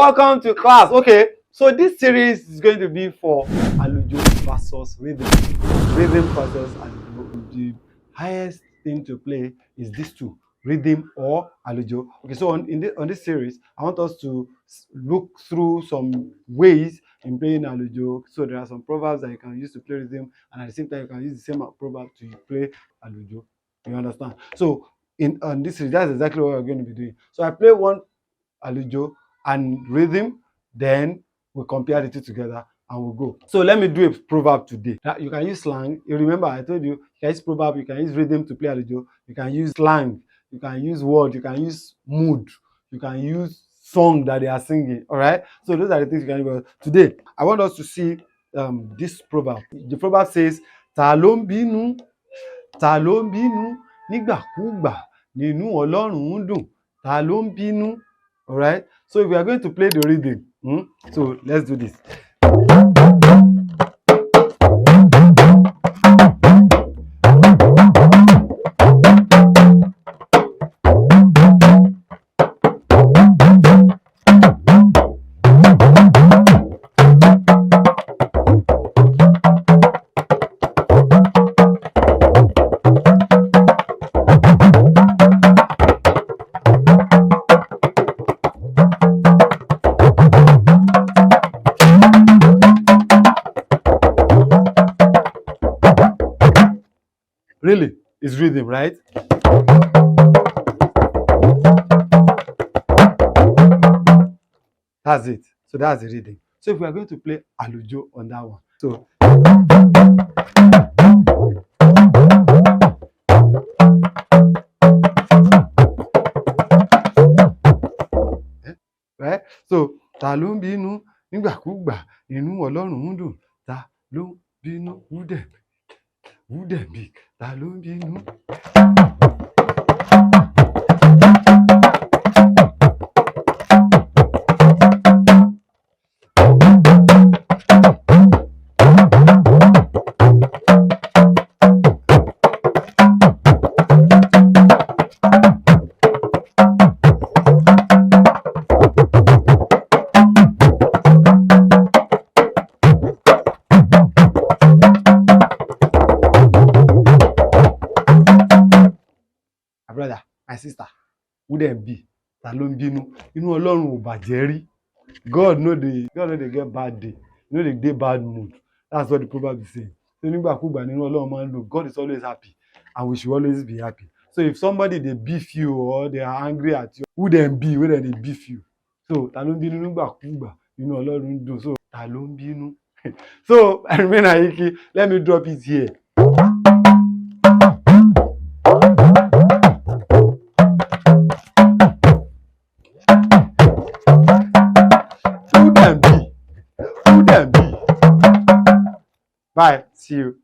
welcome to class. Okay, so this series is going to be for Alujo versus rhythm. Rhythm versus Alujo. The highest thing to play is these two, rhythm or Alujo. Okay, so on this series, I want us to look through some ways in playing Alujo. So there are some proverbs that you can use to play rhythm, and at the same time you can use the same proverb to play Alujo. You understand? So on this series, that's exactly what we're going to be doing. So I play one Alujo and rhythm, then we compare the two together and we'll go. So let me do a proverb today. You can use slang. You remember I told you can use proverb, you can use rhythm to play Alujo, you can use slang, you can use word, you can use mood, you can use song that they are singing. All right. So those are the things you can use. Today, I want us to see this proverb. The proverb says, "Ta ló ń bínú, ta ló ń bínú, nígbàkúgbà nínú Ọlọ́run ń dùn, ta ló ń bínú." All right. So if we are going to play the rhythm, so let's do this. Really, it's rhythm, right? That's it. So that's the rhythm. So if we are going to play Alujo on that one, so right? So ta ló ń bínú nígbàkúgbà inú Ọlọ́run ń dùn, ta ló ń bínú wúdẹ̀bí, ta ló ń bínú. My brother, my sister, wúdẹ̀bí, ta ló ń bínú, inú Ọlọ́run ò bàjẹ́ rí. God no dey get bad day, no dey dey bad mood. That's what the proverb is saying. So nígbàkúgbà nínú Ọlọ́run máa ń dùn. God is always happy and we should always be happy. So if somebody dey beef you or they are angry at you, who dem be wey dem dey beef you? So ta ló ń bínú nígbàkúgbà nínú Ọlọ́run ń dùn. So ta ló ń bínú? So I remain AYIKI. Let me drop it here. Who dem be? Bye. See you.